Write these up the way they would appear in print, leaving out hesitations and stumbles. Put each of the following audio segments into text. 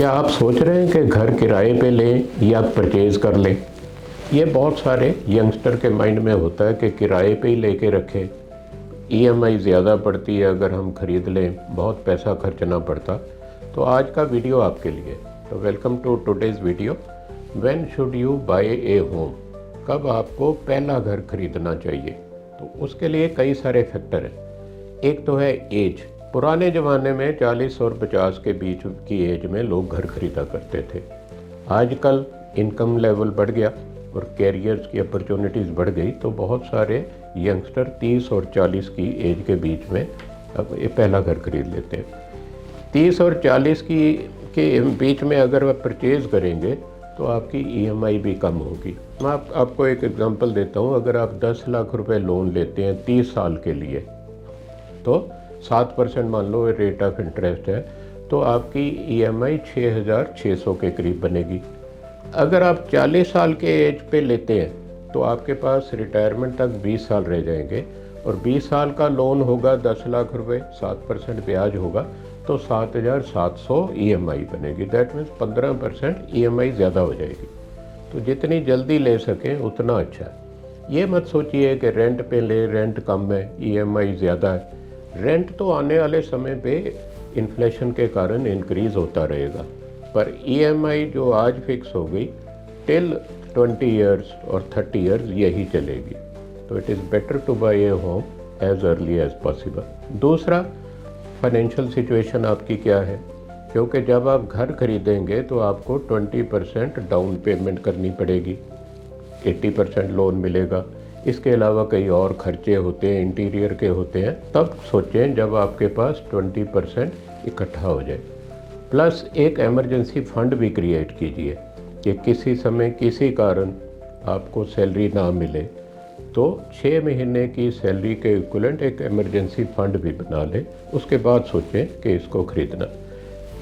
क्या आप सोच रहे हैं कि घर किराए पे लें या परचेज़ कर लें? ये बहुत सारे यंगस्टर के माइंड में होता है कि किराए पे ही लेके रखें, ईएमआई ज़्यादा पड़ती है, अगर हम ख़रीद लें बहुत पैसा खर्चना पड़ता। तो आज का वीडियो आपके लिए। तो welcome to today's video. When should you buy a home? कब आपको पहला घर खरीदना चाहिए? तो उसके लिए कई सारे फैक्टर हैं। एक तो है एज। पुराने ज़माने में 40 और 50 के बीच की एज में लोग घर खरीदा करते थे। आजकल इनकम लेवल बढ़ गया और कैरियर्स की अपॉर्चुनिटीज़ बढ़ गई, तो बहुत सारे यंगस्टर 30 और 40 की एज के बीच में अब ये पहला घर खरीद लेते हैं। 30 और 40 की के बीच में अगर आप परचेज़ करेंगे तो आपकी ईएमआई भी कम होगी। मैं आपको एक एग्जांपल देता हूँ। अगर आप 10 लाख रुपए लोन लेते हैं 30 साल के लिए, तो 7% मान लो रेट ऑफ इंटरेस्ट है, तो आपकी ईएमआई 6,600 के करीब बनेगी। अगर आप 40 साल के एज पे लेते हैं तो आपके पास रिटायरमेंट तक 20 साल रह जाएंगे और 20 साल का लोन होगा 10 लाख रुपए, 7% ब्याज होगा, तो 7,700 ईएमआई बनेगी। दैट मीन्स 15% ईएमआई ज़्यादा हो जाएगी। तो जितनी जल्दी ले सकें उतना अच्छा है। ये मत सोचिए कि रेंट पे ले, रेंट कम है, ईएमआई ज़्यादा है। रेंट तो आने वाले समय पे इन्फ्लेशन के कारण इंक्रीज़ होता रहेगा, पर ईएमआई जो आज फिक्स हो गई टिल 20 ईयर्स और 30 ईयर्स यही चलेगी। तो it is better to buy a home as early as possible. दूसरा, फाइनेंशियल सिचुएशन आपकी क्या है, क्योंकि जब आप घर खरीदेंगे तो आपको 20% डाउन पेमेंट करनी पड़ेगी, 80% लोन मिलेगा। इसके अलावा कई और खर्चे होते हैं, इंटीरियर के होते हैं। तब सोचें जब आपके पास 20% इकट्ठा हो जाए। प्लस एक इमरजेंसी फंड भी क्रिएट कीजिए कि किसी समय किसी कारण आपको सैलरी ना मिले तो 6 महीने की सैलरी के इक्विवेलेंट एक इमरजेंसी फंड भी बना लें। उसके बाद सोचें कि इसको खरीदना।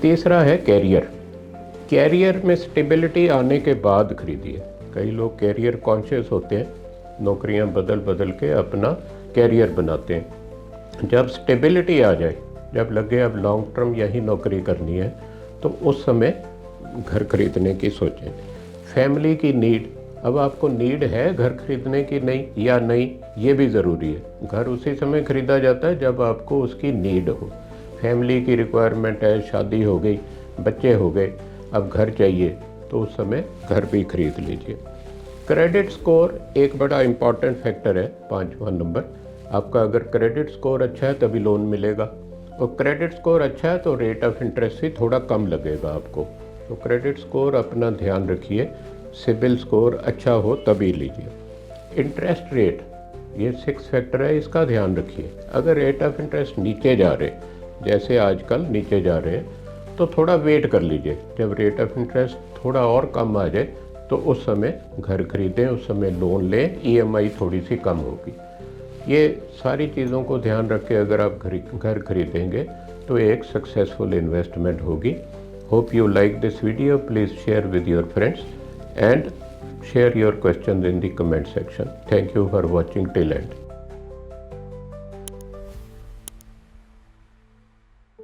तीसरा है कैरियर। कैरियर में स्टेबिलिटी आने के बाद खरीदिए। कई लोग कैरियर कॉन्शियस होते हैं, नौकरियां बदल बदल के अपना कैरियर बनाते हैं। जब स्टेबिलिटी आ जाए, जब लगे अब लॉन्ग टर्म यही नौकरी करनी है, तो उस समय घर खरीदने की सोचें। फैमिली की नीड, अब आपको नीड है घर खरीदने की नहीं या नहीं, ये भी ज़रूरी है। घर उसी समय खरीदा जाता है जब आपको उसकी नीड हो। फैमिली की रिक्वायरमेंट है, शादी हो गई, बच्चे हो गए, अब घर चाहिए, तो उस समय घर भी खरीद लीजिए। क्रेडिट स्कोर एक बड़ा इम्पॉर्टेंट फैक्टर है, 5वां नंबर। आपका अगर क्रेडिट स्कोर अच्छा है तभी लोन मिलेगा, और क्रेडिट स्कोर अच्छा है तो रेट ऑफ इंटरेस्ट भी थोड़ा कम लगेगा आपको। तो क्रेडिट स्कोर अपना ध्यान रखिए, सिबिल स्कोर अच्छा हो तभी लीजिए। इंटरेस्ट रेट, ये 6 फैक्टर है, इसका ध्यान रखिए। अगर रेट ऑफ इंटरेस्ट नीचे जा रहे, जैसे आजकल नीचे जा रहे हैं, तो थोड़ा वेट कर लीजिए। जब रेट ऑफ इंटरेस्ट थोड़ा और कम आ जाए तो उस समय घर खरीदें, उस समय लोन लें, ईएमआई थोड़ी सी कम होगी। ये सारी चीज़ों को ध्यान रख के अगर आप घर खरीदेंगे तो एक सक्सेसफुल इन्वेस्टमेंट होगी। Hope you like this video. Please share with your friends and share your questions in the comment section. Thank you for watching till end.